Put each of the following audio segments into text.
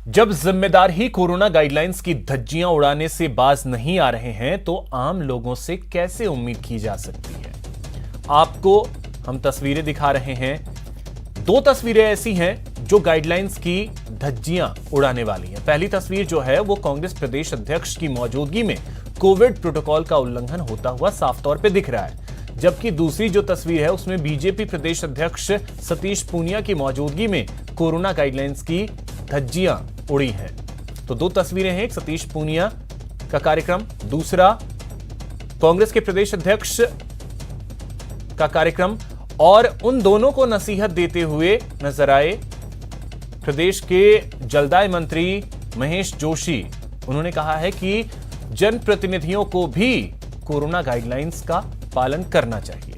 जब जिम्मेदार ही corona guidelines की धज्जियां उड़ाने से बाज नहीं आ रहे हैं तो आम लोगों से कैसे उम्मीद की जा सकती है। आपको हम तस्वीरें दिखा रहे हैं। दो तस्वीरें ऐसी हैं जो गाइडलाइंस की धज्जियां उड़ाने वाली हैं। पहली तस्वीर जो है वो कांग्रेस प्रदेश अध्यक्ष की मौजूदगी में कोविड प्रोटोकॉल का उल्लंघन होता हुआ साफ तौर पे दिख रहा है, जबकि दूसरी जो तस्वीर है उसमें बीजेपी प्रदेश अध्यक्ष सतीश पूनिया की मौजूदगी में कोरोना गाइडलाइंस की धज्जियां उड़ी हैं। तो दो तस्वीरें हैं, एक सतीश पूनिया का कार्यक्रम, दूसरा कांग्रेस के प्रदेश अध्यक्ष का कार्यक्रम, और उन दोनों को नसीहत देते हुए नजर आए प्रदेश के जलदाय मंत्री महेश जोशी। उन्होंने कहा है कि जनप्रतिनिधियों को भी कोरोना गाइडलाइंस का पालन करना चाहिए।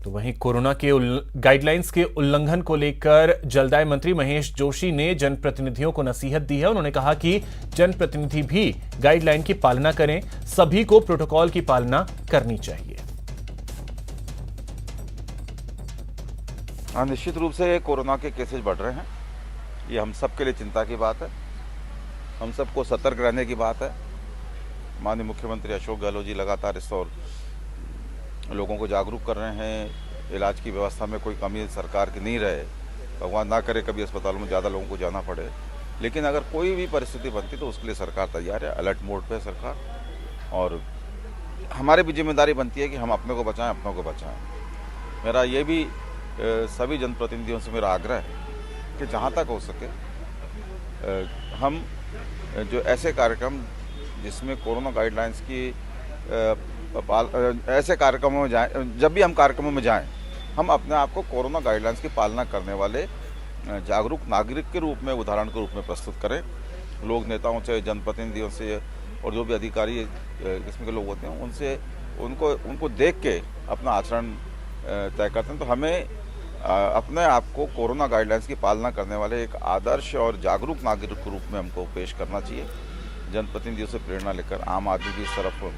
तो वहीं कोरोना के गाइडलाइंस के उल्लंघन को लेकर जलदाय मंत्री महेश जोशी ने जनप्रतिनिधियों को नसीहत दी है। उन्होंने कहा कि जनप्रतिनिधि भी गाइडलाइन की पालना करें, सभी को प्रोटोकॉल की पालना करनी चाहिए। हाँ, निश्चित रूप से कोरोना के केसेस बढ़ रहे हैं। ये हम सब के लिए चिंता की बात है, हम सबको सतर्क रहने की बात है। माननीय मुख्यमंत्री अशोक गहलोत जी लगातार इस और लोगों को जागरूक कर रहे हैं। इलाज की व्यवस्था में कोई कमी सरकार की नहीं रहे, भगवान ना करे कभी अस्पतालों में ज़्यादा लोगों को जाना पड़े, लेकिन अगर कोई भी परिस्थिति बनती तो उसके लिए सरकार तैयार है। अलर्ट मोड पे है सरकार, और हमारी भी जिम्मेदारी बनती है कि हम अपने को बचाएं, अपनों को बचाएं। मेरा ये भी सभी जनप्रतिनिधियों से मेरा आग्रह है कि जहाँ तक हो सके हम जो ऐसे कार्यक्रम जिसमें कोरोना गाइडलाइंस की ऐसे कार्यक्रमों में जाएं, जब भी हम कार्यक्रमों में जाएं, हम अपने आप को कोरोना गाइडलाइंस की पालना करने वाले जागरूक नागरिक के रूप में, उदाहरण के रूप में प्रस्तुत करें। लोग नेताओं से, जनप्रतिनिधियों से और जो भी अधिकारी किस्म के लोग होते हैं उनसे उनको देख के अपना आचरण तय करते हैं। तो हमें अपने आप को कोरोना गाइडलाइंस की पालना करने वाले एक आदर्श और जागरूक नागरिक के रूप में हमको पेश करना चाहिए। जनप्रतिनिधियों से प्रेरणा लेकर आम आदमी भी इस तरफ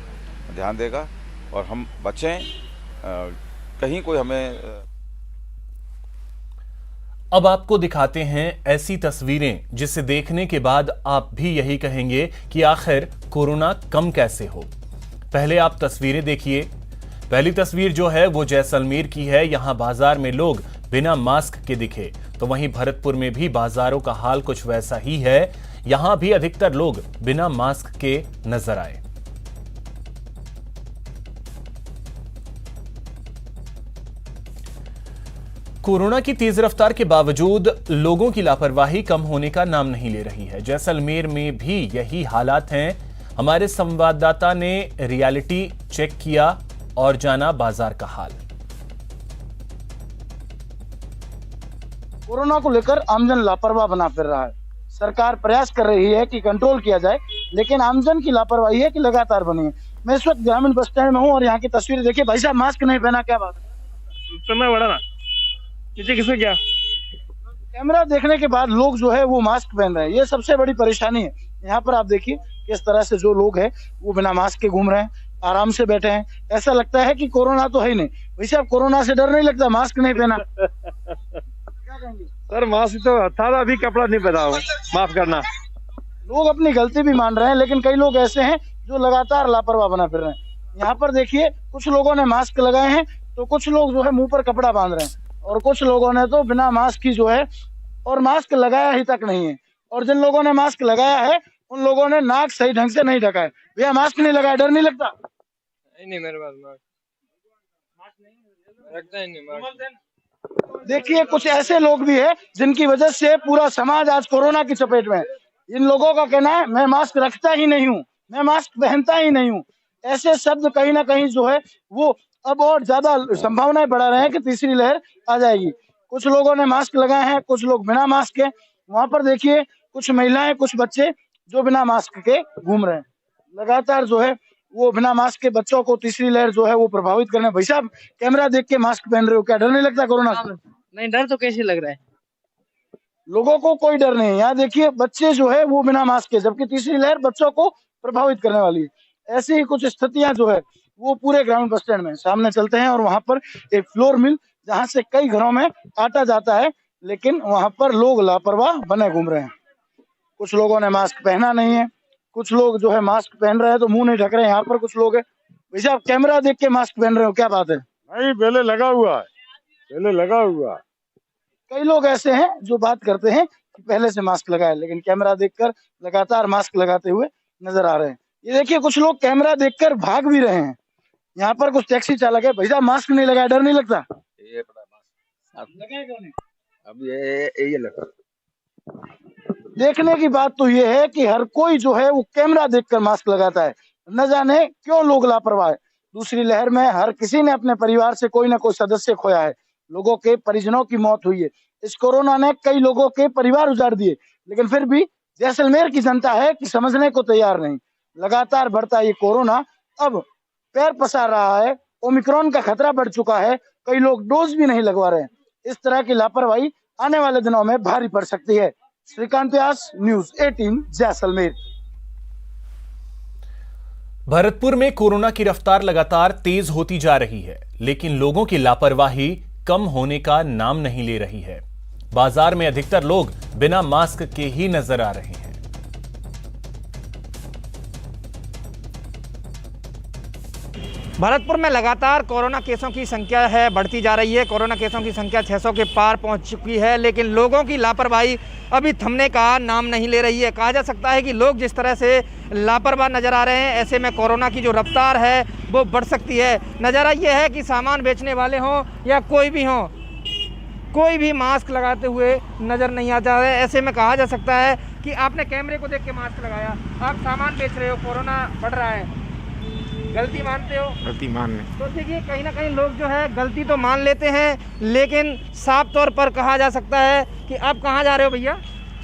ध्यान देगा और हम बचें, कहीं कोई हमें। अब आपको दिखाते हैं ऐसी तस्वीरें जिसे देखने के बाद आप भी यही कहेंगे कि आखिर कोरोना कम कैसे हो। पहले आप तस्वीरें देखिए। पहली तस्वीर जो है वो जैसलमेर की है। यहां बाजार में लोग बिना मास्क के दिखे, तो वहीं भरतपुर में भी बाजारों का हाल कुछ वैसा ही है। यहां भी अधिकतर लोग बिना मास्क के नजर आए। कोरोना की तेज रफ्तार के बावजूद लोगों की लापरवाही कम होने का नाम नहीं ले रही है। जैसलमेर में भी यही हालात हैं। हमारे संवाददाता ने रियलिटी चेक किया और जाना बाजार का हाल। कोरोना को लेकर आमजन लापरवाह बना फिर रहा है। सरकार प्रयास कर रही है कि कंट्रोल किया जाए, लेकिन आमजन की लापरवाही है कि लगातार बनी है। मैं इस वक्त ग्रामीण बस स्टैंड में हूँ और यहाँ की तस्वीर देखिए। भाई साहब, मास्क नहीं पहना, क्या बात है? समय बढ़ा ना नीचे किसने क्या? कैमरा देखने के बाद लोग जो है वो मास्क पहन रहे हैं, ये सबसे बड़ी परेशानी है। यहाँ पर आप देखिए किस तरह से जो लोग हैं वो बिना मास्क के घूम रहे हैं, आराम से बैठे हैं। ऐसा लगता है कि कोरोना तो है ही नहीं। वैसे आप कोरोना से डर नहीं लगता? मास्क नहीं पहना क्या कहेंगे? सर मास्क तो था, अभी कपड़ा नहीं पहना हूँ, माफ करना। लोग अपनी गलती भी मान रहे हैं, लेकिन कई लोग ऐसे हैं जो लगातार लापरवाह बना फिर रहे हैं। यहाँ पर देखिए, कुछ लोगों ने मास्क लगाए हैं तो कुछ लोग जो है मुंह पर कपड़ा बांध रहे हैं, और कुछ लोगों ने तो बिना मास्क की जो है, और मास्क लगाया ही तक नहीं है। और जिन लोगों ने मास्क लगाया है उन लोगों ने नाक सही ढंग से नहीं ढका है। भैया, मास्क नहीं लगाया, डर नहीं लगता? नहीं मेरे पास रखता ही नहीं। देखिए, कुछ ऐसे लोग भी है जिनकी वजह से पूरा समाज आज कोरोना की चपेट में है। इन लोगों का कहना है मैं मास्क रखता ही नहीं हूँ, मैं मास्क पहनता ही नहीं हूँ। ऐसे शब्द कहीं ना कहीं जो है वो अब और ज्यादा संभावनाएं बढ़ा रहे हैं कि तीसरी लहर आ जाएगी। कुछ लोगों ने मास्क लगाए हैं, कुछ लोग बिना मास्क के। वहां पर देखिए कुछ महिलाएं, कुछ बच्चे जो बिना मास्क के घूम रहे हैं। लगातार जो है वो बिना मास्क के बच्चों को तीसरी लहर जो है वो प्रभावित करने। भाई साहब, कैमरा देख के मास्क पहन रहे हो, क्या डर नहीं लगता कोरोना से? नहीं, डर तो कैसे लग रहा है? लोगों को कोई डर नहीं है। यहाँ देखिए बच्चे जो है वो बिना मास्क के, जबकि तीसरी लहर बच्चों को प्रभावित करने वाली है। ऐसी ही कुछ स्थितियां जो है वो पूरे ग्राउंड बस स्टैंड में सामने चलते हैं और वहां पर एक फ्लोर मिल जहां से कई घरों में आटा जाता है, लेकिन वहां पर लोग लापरवाह बने घूम रहे हैं। कुछ लोगों ने मास्क पहना नहीं है, कुछ लोग जो है मास्क पहन रहे हैं तो मुंह नहीं ढक रहे हैं। यहाँ पर कुछ लोग है, वैसे आप कैमरा देख के मास्क पहन रहे हो, क्या बात है? नहीं, पहले लगा हुआ है, पहले लगा हुआ। कई लोग ऐसे हैं जो बात करते हैं कि पहले से मास्क लगाए, लेकिन कैमरा देखकर लगातार मास्क लगाते हुए नजर आ रहे हैं। ये देखिए कुछ लोग कैमरा देखकर भाग भी रहे हैं। यहाँ पर कुछ टैक्सी चालक है, भैया मास्क नहीं लगाया, डर नहीं लगता? ये पड़ा मास्क लगाया कौन है? अब ये लगा। देखने की बात तो ये है कि हर कोई जो है वो कैमरा देखकर मास्क लगाता है, न जाने क्यों लोग लापरवाह है। दूसरी लहर में हर किसी ने अपने परिवार से कोई ना कोई सदस्य खोया है, लोगों के परिजनों की मौत हुई है। इस कोरोना ने कई लोगों के परिवार उजाड़ दिए, लेकिन फिर भी जैसलमेर की जनता है कि समझने को तैयार नहीं। लगातार बढ़ता ये कोरोना अब पैर पसार रहा है, ओमिक्रॉन का खतरा बढ़ चुका है, कई लोग डोज भी नहीं लगवा रहे हैं। इस तरह की लापरवाही आने वाले दिनों में भारी पड़ सकती है। श्रीकांत व्यास, न्यूज़ 18 जैसलमेर। भरतपुर में कोरोना की रफ्तार लगातार तेज होती जा रही है, लेकिन लोगों की लापरवाही कम होने का नाम नहीं ले रही है। बाजार में अधिकतर लोग बिना मास्क के ही नजर आ रहे हैं। भरतपुर में लगातार कोरोना केसों की संख्या है बढ़ती जा रही है। कोरोना केसों की संख्या 600 के पार पहुंच चुकी है, लेकिन लोगों की लापरवाही अभी थमने का नाम नहीं ले रही है। कहा जा सकता है कि लोग जिस तरह से लापरवाह नज़र आ रहे हैं, ऐसे में कोरोना की जो रफ्तार है वो बढ़ सकती है। नज़ारा ये है कि सामान बेचने वाले हों या कोई भी हों, कोई भी मास्क लगाते हुए नज़र नहीं आता है। ऐसे में कहा जा सकता है कि आपने कैमरे को देख के मास्क लगाया, आप सामान बेच रहे हो, कोरोना बढ़ रहा है, गलती मानते हो? गलती मान ले तो देखिए कहीं ना कहीं लोग जो है गलती तो मान लेते हैं, लेकिन साफ तौर पर कहा जा सकता है कि आप कहाँ जा रहे हो भैया?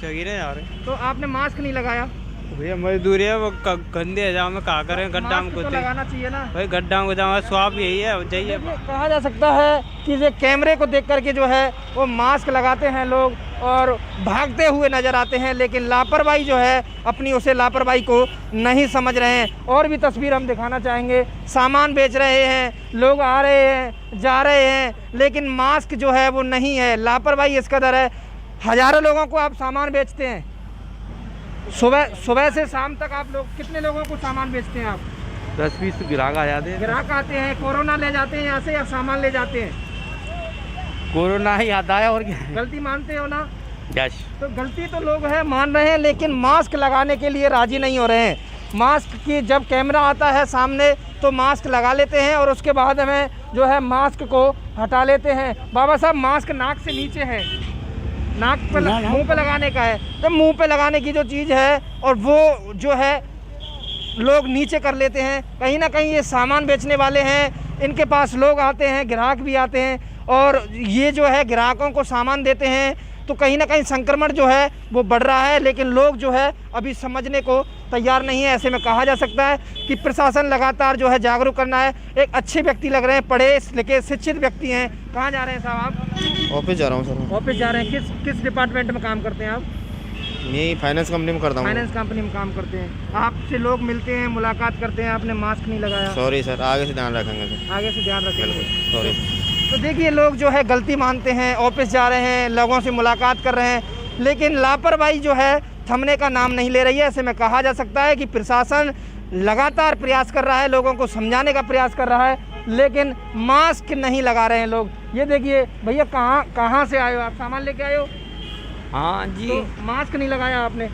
चौकीरे जा रहे तो आपने मास्क नहीं लगाया? भैया मजदूरी है, वो गंदे है, जाओ में कहा करें, गड्ढा में मास्क तो लगाना चाहिए ना भाई, गड्ढा में जाओ, स्वाब यही है, जाइए। कहा जा सकता है कि ये कैमरे को देख करके जो है वो मास्क लगाते हैं लोग और भागते हुए नजर आते हैं, लेकिन लापरवाही जो है अपनी उसे लापरवाही को नहीं समझ रहे हैं। और भी तस्वीर हम दिखाना चाहेंगे। सामान बेच रहे हैं, लोग आ रहे हैं, जा रहे हैं, लेकिन मास्क जो है वो नहीं है। लापरवाही इस कदर है, हजारों लोगों को आप सामान बेचते हैं। सुबह से शाम तक आप लोग कितने लोगों को सामान बेचते हैं आप? 10-20 ग्राहक आ जाते हैं। ग्राहक आते हैं, कोरोना ले जाते हैं यहाँ से या सामान ले जाते हैं? कोरोना ही आता है और क्या। गलती मानते हो ना? यस। तो गलती तो लोग हैं मान रहे हैं, लेकिन मास्क लगाने के लिए राजी नहीं हो रहे हैं। मास्क की जब कैमरा आता है सामने तो मास्क लगा लेते हैं और उसके बाद हमें जो है मास्क को हटा लेते हैं। बाबा साहब, मास्क नाक से नीचे है, नाक पे मुंह पे लगाने का है, तो मुंह पे लगाने की जो चीज़ है और वो जो है लोग नीचे कर लेते हैं। कहीं ना कहीं ये सामान बेचने वाले हैं, इनके पास लोग आते हैं, ग्राहक भी आते हैं और ये जो है ग्राहकों को सामान देते हैं, तो कहीं ना कहीं संक्रमण जो है वो बढ़ रहा है, लेकिन लोग जो है अभी समझने को तैयार नहीं है। ऐसे में कहा जा सकता है कि प्रशासन लगातार जो है जागरूक करना है। एक अच्छे व्यक्ति लग रहे हैं, पढ़े लिखे शिक्षित व्यक्ति हैं। कहाँ जा रहे हैं साहब आप? ऑफिस जा रहा हूँ सर। ऑफिस जा रहे हैं। किस डिपार्टमेंट में काम करते हैं आप? यही फाइनेंस कंपनी में करता हूँ। फाइनेंस कंपनी में काम करते हैं। आपसे लोग मिलते हैं, मुलाकात करते हैं, आपने मास्क नहीं लगाया। सॉरी सर, आगे से ध्यान रखेंगे सर। आगे से ध्यान रखेंगे। सॉरी। तो देखिए लोग जो है गलती मानते हैं, ऑफिस जा रहे हैं, लोगों से मुलाकात कर रहे हैं, लेकिन लापरवाही जो है थमने का नाम नहीं ले रही है। ऐसे में कहा जा सकता है कि प्रशासन लगातार प्रयास कर रहा है, लोगों को समझाने का प्रयास कर रहा है, लेकिन मास्क नहीं लगा रहे हैं लोग। ये देखिए भैया, कहाँ से आए हो आप? सामान लेके आए हो? हाँ जी। तो मास्क नहीं लगाया आपने?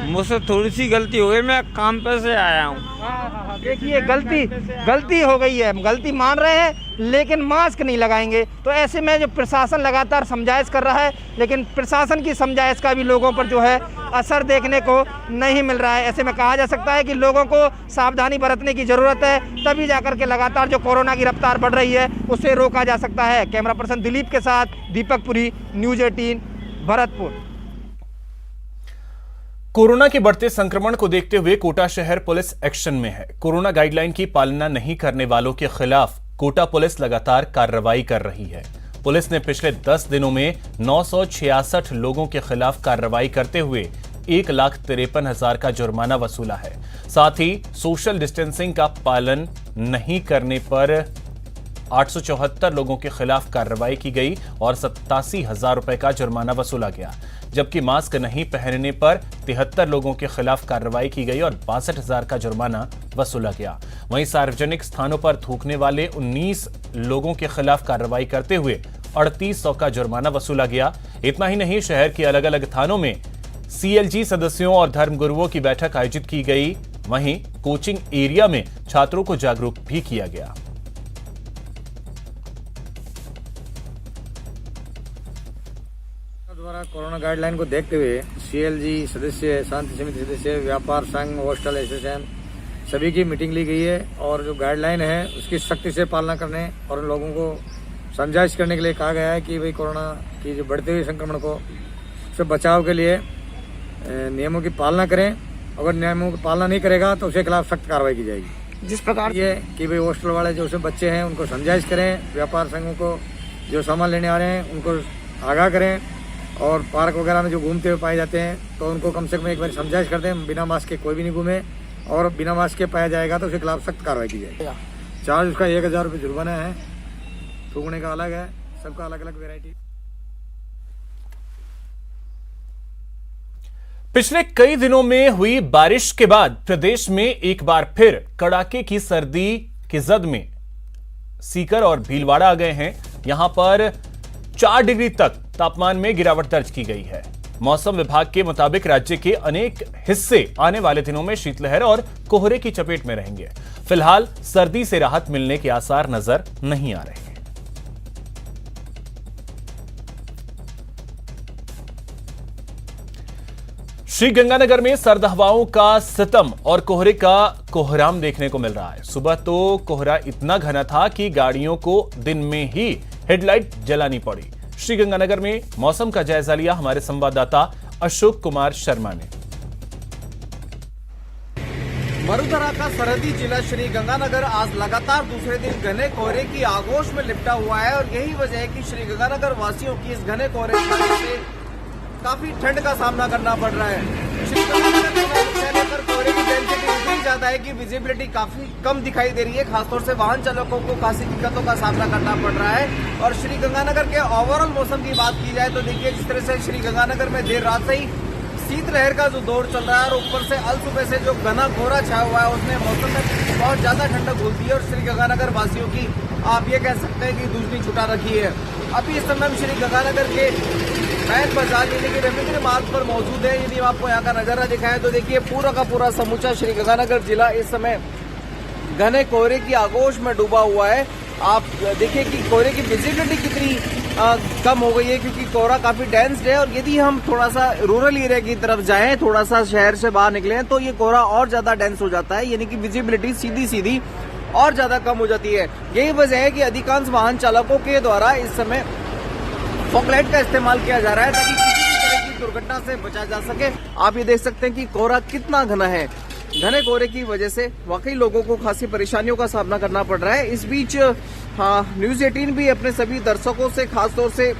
मुझसे थोड़ी सी गलती हो गई, मैं काम पे से आया हूँ। देखिए गलती हो गई है, गलती मान रहे हैं, लेकिन मास्क नहीं लगाएंगे। तो ऐसे में जो प्रशासन लगातार समझाइश कर रहा है, लेकिन प्रशासन की समझाइश का भी लोगों पर जो है असर देखने को नहीं मिल रहा है। ऐसे में कहा जा सकता है कि लोगों को सावधानी बरतने की ज़रूरत है, तभी जाकर के लगातार जो कोरोना की रफ्तार बढ़ रही है उसे रोका जा सकता है। कैमरा पर्सन दिलीप के साथ दीपक पुरी, न्यूज़ 18 भरतपुर। कोरोना के बढ़ते संक्रमण को देखते हुए कोटा शहर पुलिस एक्शन में है। कोरोना गाइडलाइन की पालना नहीं करने वालों के खिलाफ कोटा पुलिस लगातार कार्रवाई कर रही है। पुलिस ने पिछले 10 दिनों में 966 लोगों के खिलाफ कार्रवाई करते हुए 1,53,000 का जुर्माना वसूला है। साथ ही सोशल डिस्टेंसिंग का पालन नहीं करने पर 874 लोगों के खिलाफ कार्रवाई की गई और 87,000 रुपए का जुर्माना वसूला गया, जबकि मास्क नहीं पहनने पर 73 लोगों के खिलाफ कार्रवाई की गई और 62,000 का जुर्माना वसूला गया। वहीं सार्वजनिक स्थानों पर थूकने वाले 19 लोगों के खिलाफ कार्रवाई करते हुए 3800 का जुर्माना वसूला गया। इतना ही नहीं, शहर के अलग अलग थानों में CLG सदस्यों और धर्मगुरुओं की बैठक आयोजित की गई। वहीं कोचिंग एरिया में छात्रों को जागरूक भी किया गया। द्वारा कोरोना गाइडलाइन को देखते हुए CLG सदस्य, शांति समिति सदस्य, व्यापार संघ, हॉस्टल एसोसिएशन सभी की मीटिंग ली गई है और जो गाइडलाइन है उसकी सख्ती से पालना करने और उन लोगों को समझाइश करने के लिए कहा गया है कि भाई कोरोना की जो बढ़ते हुए संक्रमण को से बचाव के लिए नियमों की पालना करें। अगर नियमों की पालना नहीं करेगा तो उसके खिलाफ सख्त कार्रवाई की जाएगी। जिस प्रकार ये कि भाई हॉस्टल वाले जो बच्चे हैं उनको समझाइश करें, व्यापार संघों को जो सामान लेने आ रहे हैं उनको आगाह करें और पार्क वगैरह में जो घूमते हुए पाए जाते हैं तो उनको कम से कम एक बार समझाइश कर दें, बिना मास्क के कोई भी नहीं घूमे और बिना मास्क के पाया जाएगा तो उसके खिलाफ सख्त कार्रवाई की जाएगी। चार्ज उसका 1,000 रुपये जुर्माना है, थूकने का अलग है, सबका अलग अलग वेरायटी। पिछले कई दिनों में हुई बारिश के बाद प्रदेश में एक बार फिर कड़ाके की सर्दी की जद में सीकर और भीलवाड़ा आ गए हैं। यहां पर 4 डिग्री तक तापमान में गिरावट दर्ज की गई है। मौसम विभाग के मुताबिक राज्य के अनेक हिस्से आने वाले दिनों में शीतलहर और कोहरे की चपेट में रहेंगे। फिलहाल सर्दी से राहत मिलने के आसार नजर नहीं आ रहे हैं। श्रीगंगानगर में सर्द हवाओं का सितम और कोहरे का कोहराम देखने को मिल रहा है। सुबह तो कोहरा इतना घना था कि गाड़ियों को दिन में ही हेडलाइट जलानी पड़ी। श्रीगंगानगर में मौसम का जायजा लिया हमारे संवाददाता अशोक कुमार शर्मा ने। वडोदरा का सरहदी जिला श्रीगंगानगर आज लगातार दूसरे दिन घने कोहरे की आगोश में लिपटा हुआ है और यही वजह है कि श्रीगंगानगर वासियों की इस घने कोहरे की वजह से काफी ठंड का सामना करना पड़ रहा है। श्रीगंगानगर पर कोहरे की डेंसिटी इतनी ज्यादा है कि विजिबिलिटी काफी कम दिखाई दे रही है। खासतौर से वाहन चालकों को काफी दिक्कतों का सामना करना पड़ रहा है। और श्रीगंगानगर के ओवरऑल मौसम की बात की जाए तो देखिए जिस तरह से श्रीगंगानगर में देर रात से ही शीतलहर का जो दौर चल रहा है और ऊपर से अल सुबह से जो घना कोहरा छाया हुआ है उसने मौसम में बहुत ज्यादा ठंडक घुल दी है और श्रीगंगानगर वासियों की आप ये कह सकते हैं कि दूसरी छुटा रखी है। अभी इस समय हम श्रीगंगानगर के बैंक बाजार यानी कि रविंद्र मार्ग पर मौजूद है। यदि आपको यहाँ का नजारा दिखाएं तो देखिए पूरा का पूरा समूचा श्रीगंगानगर जिला इस समय घने कोहरे की आगोश में डूबा हुआ है। आप देखिए कि कोहरे की विजिबिलिटी कितनी कम हो गई है क्योंकि कोहरा काफी डेंस है। और यदि हम थोड़ा सा रूरल एरिया की तरफ जाएं, थोड़ा सा शहर से बाहर निकले तो ये कोहरा और ज्यादा डेंस हो जाता है, यानी कि विजिबिलिटी सीधी सीधी और ज्यादा कम हो जाती है। यही वजह है कि अधिकांश वाहन चालकों के द्वारा इस समय फॉगलाइट का इस्तेमाल किया जा रहा है ताकि किसी भी तरह की दुर्घटना से बचा जा सके। आप ये देख सकते हैं कि कोहरा कितना घना है। घने कोहरे की वजह से वाकई लोगों को खासी परेशानियों का सामना करना पड़ रहा है। इस बीच न्यूज 18 भी अपने सभी दर्शकों से, खासतौर से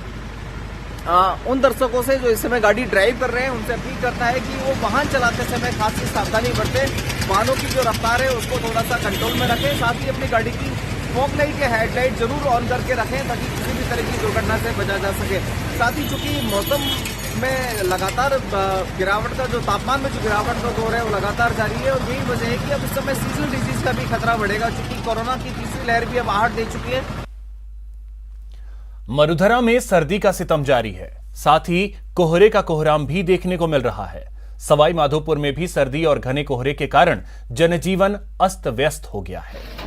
उन दर्शकों से जो इस समय गाड़ी ड्राइव कर रहे हैं, उनसे अपील करता है कि वो वाहन चलाते समय खासी सावधानी बरतें, वाहनों की जो रफ्तार है उसको थोड़ा सा कंट्रोल में रखें, साथ ही अपनी गाड़ी की फॉग लाइट या हेडलाइट जरूर ऑन करके रखें ताकि किसी भी तरह की दुर्घटना से बचा जा सके। साथ ही चूंकि मौसम में लगातार गिरावट का जो तापमान में जो गिरावट का दौर है वो लगातार जारी है और यही वजह है कि अब इस समय सीजनल डिजीज का भी खतरा बढ़ेगा क्योंकि कोरोना की तीसरी लहर भी अब आहट दे चुकी है। वडोदरा में सर्दी का सितम जारी है, साथ ही कोहरे का कोहराम भी देखने को मिल रहा है। सवाई माधोपुर में भी सर्दी और घने कोहरे के कारण जनजीवन अस्त व्यस्त हो गया है।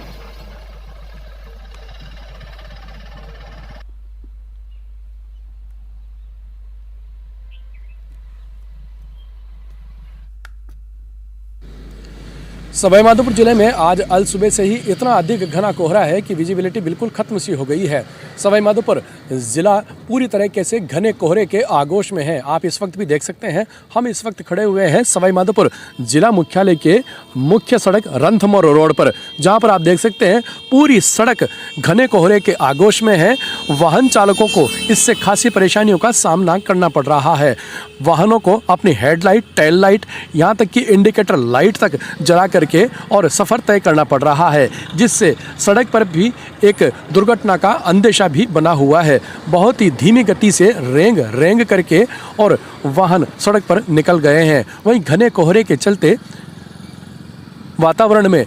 सवाईमाधोपुर जिले में आज अल सुबह से ही इतना अधिक घना कोहरा है कि विजिबिलिटी बिल्कुल खत्म सी हो गई है। सवाईमाधोपुर ज़िला पूरी तरीके से घने कोहरे के आगोश में है। आप इस वक्त भी देख सकते हैं, हम इस वक्त खड़े हुए हैं सवाई माधोपुर जिला मुख्यालय के मुख्य सड़क रणथंभौर रोड पर, जहां पर आप देख सकते हैं पूरी सड़क घने कोहरे के आगोश में है। वाहन चालकों को इससे खासी परेशानियों का सामना करना पड़ रहा है। वाहनों को अपनी हेडलाइट, टेल लाइट, यहाँ तक कि इंडिकेटर लाइट तक जला करके और सफ़र तय करना पड़ रहा है, जिससे सड़क पर भी एक दुर्घटना का अंदेशा भी बना हुआ है। बहुत ही धीमी गति से रेंग करके और वाहन सड़क पर निकल गए हैं। वहीं घने कोहरे के चलते वातावरण में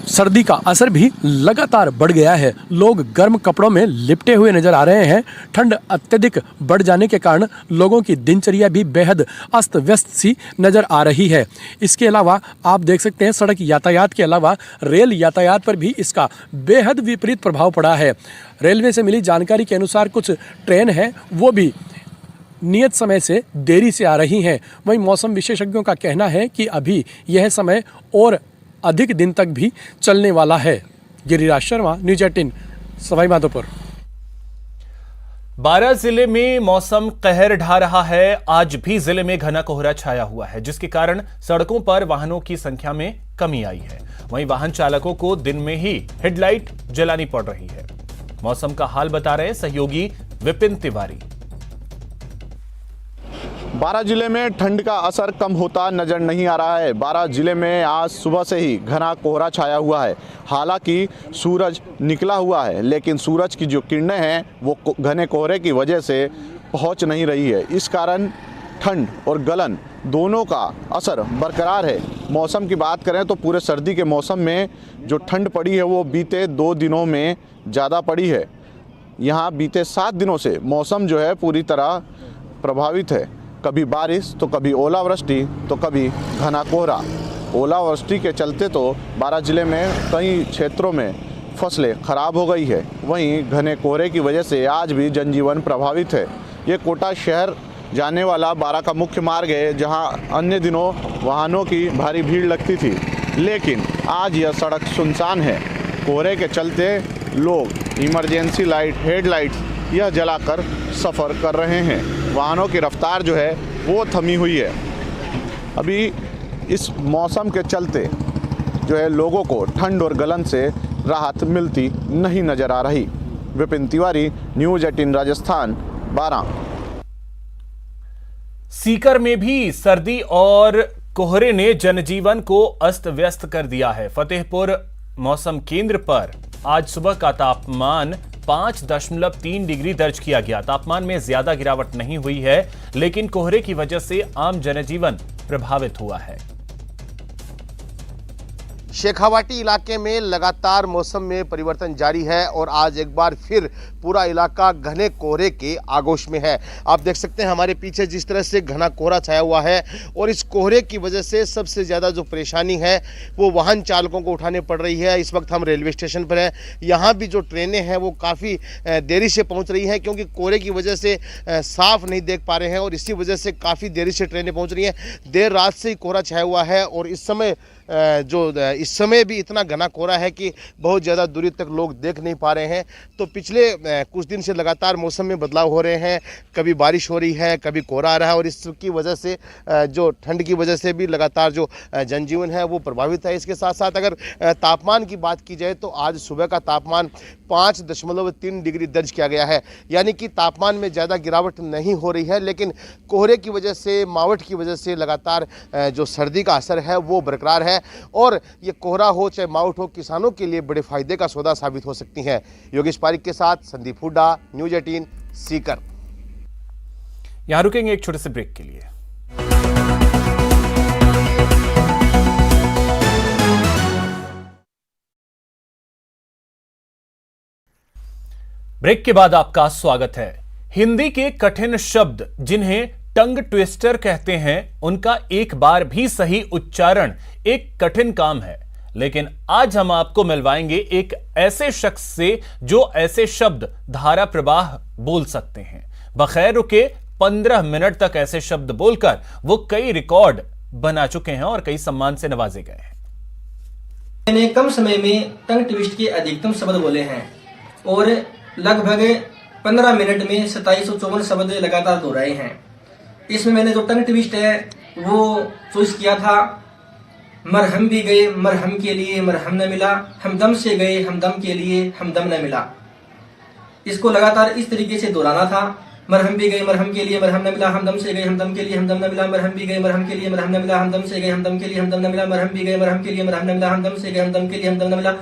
सर्दी का असर भी लगातार बढ़ गया है। लोग गर्म कपड़ों में लिपटे हुए नजर आ रहे हैं। ठंड अत्यधिक बढ़ जाने के कारण लोगों की दिनचर्या भी बेहद अस्त व्यस्त सी नजर आ रही है। इसके अलावा आप देख सकते हैं सड़क यातायात के अलावा रेल यातायात पर भी इसका बेहद विपरीत प्रभाव पड़ा है। रेलवे से मिली जानकारी के अनुसार कुछ ट्रेन हैं वो भी नियत समय से देरी से आ रही हैं। वहीं मौसम विशेषज्ञों का कहना है कि अभी यह समय और अधिक दिन तक भी चलने वाला है। गिरिराज शर्मा, न्यूज़ 18, सवाई माधोपुर। 12 जिले में मौसम कहर ढा रहा है। आज भी जिले में घना कोहरा छाया हुआ है, जिसके कारण सड़कों पर वाहनों की संख्या में कमी आई है। वहीं वाहन चालकों को दिन में ही हेडलाइट जलानी पड़ रही है। मौसम का हाल बता रहे सहयोगी विपिन तिवारी। 12 जिले में ठंड का असर कम होता नजर नहीं आ रहा है। 12 जिले में आज सुबह से ही घना कोहरा छाया हुआ है। हालांकि सूरज निकला हुआ है, लेकिन सूरज की जो किरणें हैं वो घने कोहरे की वजह से पहुंच नहीं रही है। इस कारण ठंड और गलन दोनों का असर बरकरार है। मौसम की बात करें तो पूरे सर्दी के मौसम में जो ठंड पड़ी है वो बीते 2 दिनों में ज़्यादा पड़ी है। यहाँ बीते 7 दिनों से मौसम जो है पूरी तरह प्रभावित है। कभी बारिश तो कभी ओलावृष्टि तो कभी घना कोहरा। ओलावृष्टि के चलते तो 12 जिले में कई क्षेत्रों में फसलें खराब हो गई है। वहीं घने कोहरे की वजह से आज भी जनजीवन प्रभावित है। ये कोटा शहर जाने वाला 12 का मुख्य मार्ग है, जहां अन्य दिनों वाहनों की भारी भीड़ लगती थी, लेकिन आज यह सड़क सुनसान है। कोहरे के चलते लोग इमरजेंसी लाइट, हेडलाइट यह जलाकर सफ़र कर रहे हैं। वाहनों की रफ्तार जो है वो थमी हुई है। अभी इस मौसम के चलते जो है लोगों को ठंड और गलन से राहत मिलती नहीं नज़र आ रही। विपिन तिवारी, न्यूज़ 18 राजस्थान, 12। सीकर में भी सर्दी और कोहरे ने जनजीवन को अस्त व्यस्त कर दिया है। फतेहपुर मौसम केंद्र पर आज सुबह का तापमान 5.3 डिग्री दर्ज किया गया। तापमान में ज्यादा गिरावट नहीं हुई है, लेकिन कोहरे की वजह से आम जनजीवन प्रभावित हुआ है। शेखावाटी इलाके में लगातार मौसम में परिवर्तन जारी है और आज एक बार फिर पूरा इलाका घने कोहरे के आगोश में है। आप देख सकते हैं हमारे पीछे जिस तरह से घना कोहरा छाया हुआ है, और इस कोहरे की वजह से सबसे ज़्यादा जो परेशानी है वो वाहन चालकों को उठाने पड़ रही है। इस वक्त हम रेलवे स्टेशन पर हैं। यहाँ भी जो ट्रेनें हैं वो काफ़ी देरी से पहुँच रही हैं, क्योंकि कोहरे की वजह से साफ नहीं देख पा रहे हैं, और इसी वजह से काफ़ी देरी से ट्रेनें पहुँच रही हैं। देर रात से ही कोहरा छाया हुआ है, और इस समय भी इतना घना कोहरा है कि बहुत ज़्यादा दूरी तक लोग देख नहीं पा रहे हैं। तो पिछले कुछ दिन से लगातार मौसम में बदलाव हो रहे हैं। कभी बारिश हो रही है, कभी कोहरा आ रहा है, और इसकी वजह से जो ठंड की वजह से भी लगातार जो जनजीवन है वो प्रभावित है। इसके साथ साथ अगर तापमान की बात की जाए तो आज सुबह का तापमान 5.3 डिग्री दर्ज किया गया है। यानी कि तापमान में ज़्यादा गिरावट नहीं हो रही है, लेकिन कोहरे की वजह से, मावट की वजह से लगातार जो सर्दी का असर है वो बरकरार है। और ये कोहरा हो चाहे मावट हो, किसानों के लिए बड़े फायदे का सौदा साबित हो सकती है। योगेश पारिक के साथ संदीप हुड्डा, न्यूज़ 18 सीकर। यहां रुकेंगे एक छोटे से ब्रेक के लिए। ब्रेक के बाद आपका स्वागत है। हिंदी के कठिन शब्द जिन्हें टंग ट्विस्टर कहते हैं, उनका एक बार भी सही उच्चारण एक कठिन काम है। लेकिन आज हम आपको मिलवाएंगे एक ऐसे शख्स से जो ऐसे शब्द धारा प्रवाह बोल सकते हैं। बगैर रुके 15 मिनट तक ऐसे शब्द बोलकर वो कई रिकॉर्ड बना चुके हैं और कई सम्मान से नवाजे गए हैं। मैंने कम समय में टंग ट्विस्ट के अधिकतम शब्द बोले हैं और लगभग 15 मिनट में 2754 शब्द लगातार दोहराए हैं। इसमें मैंने जो टंग ट्विस्ट है वो चॉइस किया था, मरहम भी गए मरहम के लिए मरहम न मिला, हमदम से गए हमदम के लिए हमदम न मिला। इसको लगातार इस तरीके से दोहराना था, मरहम भी गए मरहम के लिए मरहम न मिला, हमदम से गए हमदम के लिए हमदम न मिला, मरहम भी गए मरहम के लिए मरहम न मिला, हमदम से गए हमदम के लिए हमदम न मिला, मरहम भी गए मरहम के लिए मरहम न मिला, हमदम से गए हमदम के लिए हमदम न मिला।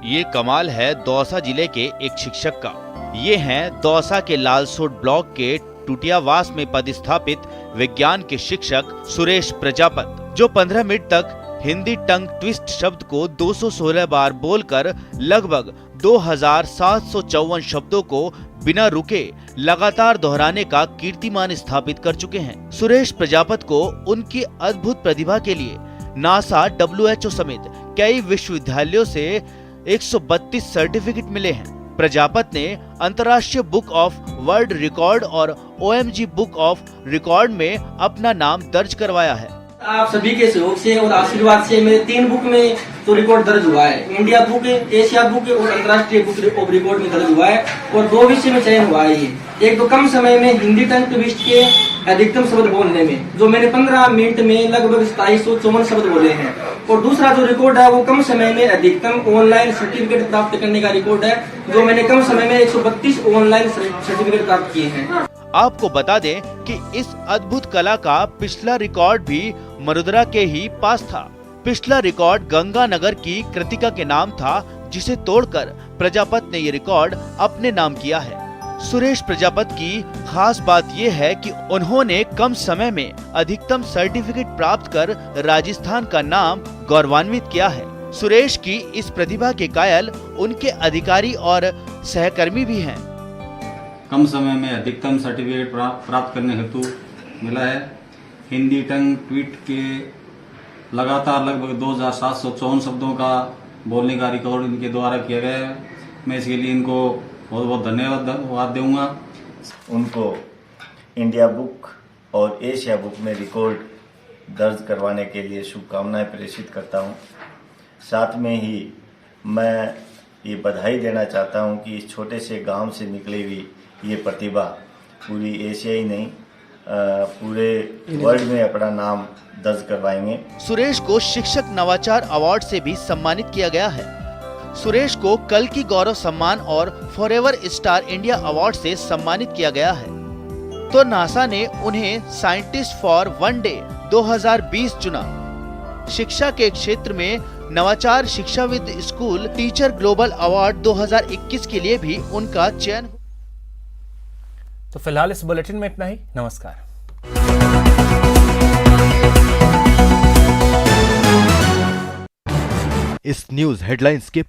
ये कमाल है दौसा जिले के एक शिक्षक का। ये हैं दौसा के लालसोट ब्लॉक के टुटियावास में पदस्थापित विज्ञान के शिक्षक सुरेश प्रजापत, जो 15 मिनट तक हिंदी टंग ट्विस्ट शब्द को 216 बार बोलकर लगभग 2754 शब्दों को बिना रुके लगातार दोहराने का कीर्तिमान स्थापित कर चुके हैं। सुरेश प्रजापत को उनकी अद्भुत प्रतिभा के लिए नासा, WHO समेत कई विश्वविद्यालयों से 132 सर्टिफिकेट मिले हैं। प्रजापत ने अंतर्राष्ट्रीय बुक ऑफ वर्ल्ड रिकॉर्ड और OMG बुक ऑफ रिकॉर्ड में अपना नाम दर्ज करवाया है। आप सभी के सहयोग से और आशीर्वाद से मेरे 3 बुक में तो रिकॉर्ड दर्ज हुआ है। इंडिया बुक, एशिया बुक और अंतर्राष्ट्रीय बुक ऑफ रिकॉर्ड में दर्ज हुआ है और 2 विषय में चयन हुआ है। ये एक तो कम समय में हिंदी टंग ट्विस्ट के अधिकतम शब्द बोलने में, जो मैंने 15 मिनट में लगभग 2754 शब्द बोले हैं, और दूसरा जो रिकॉर्ड है वो कम समय में अधिकतम ऑनलाइन सर्टिफिकेट प्राप्त करने का रिकॉर्ड है, जो मैंने कम समय में 132 ऑनलाइन सर्टिफिकेट प्राप्त किए हैं। आपको बता दें कि इस अद्भुत कला का पिछला रिकॉर्ड भी मरुदरा के ही पास था। पिछला रिकॉर्ड गंगानगर की कृतिका के नाम था, जिसे तोड़कर प्रजापत ने ये रिकॉर्ड अपने नाम किया है। सुरेश प्रजापत की खास बात यह है कि उन्होंने कम समय में अधिकतम सर्टिफिकेट प्राप्त कर राजस्थान का नाम गौरवान्वित किया है। सुरेश की इस प्रतिभा के कायल उनके अधिकारी और सहकर्मी भी हैं। कम समय में अधिकतम सर्टिफिकेट प्राप्त करने हेतु मिला है। हिंदी टंग ट्वीट के लगातार लगभग 2754 शब्दों का बोलने का रिकॉर्ड इनके द्वारा किया गया है। मैं इसके लिए इनको बहुत बहुत धन्यवाद दूंगा। उनको इंडिया बुक और एशिया बुक में रिकॉर्ड दर्ज करवाने के लिए शुभकामनाएं प्रेषित करता हूं। साथ में ही मैं ये बधाई देना चाहता हूं कि इस छोटे से गांव से निकली हुई ये प्रतिभा पूरी एशिया ही नहीं पूरे वर्ल्ड में अपना नाम दर्ज करवाएंगे। सुरेश को शिक्षक नवाचार अवार्ड से भी सम्मानित किया गया है। सुरेश को कल की गौरव सम्मान और फॉरएवर स्टार इंडिया अवार्ड से सम्मानित किया गया है। तो नासा ने उन्हें साइंटिस्ट फॉर वन डे 2020 चुना। शिक्षा के क्षेत्र में नवाचार शिक्षाविद स्कूल टीचर ग्लोबल अवार्ड 2021 के लिए भी उनका चयन। तो फिलहाल इस बुलेटिन में इतना ही। नमस्कार। इस न्यूज हेडलाइंस के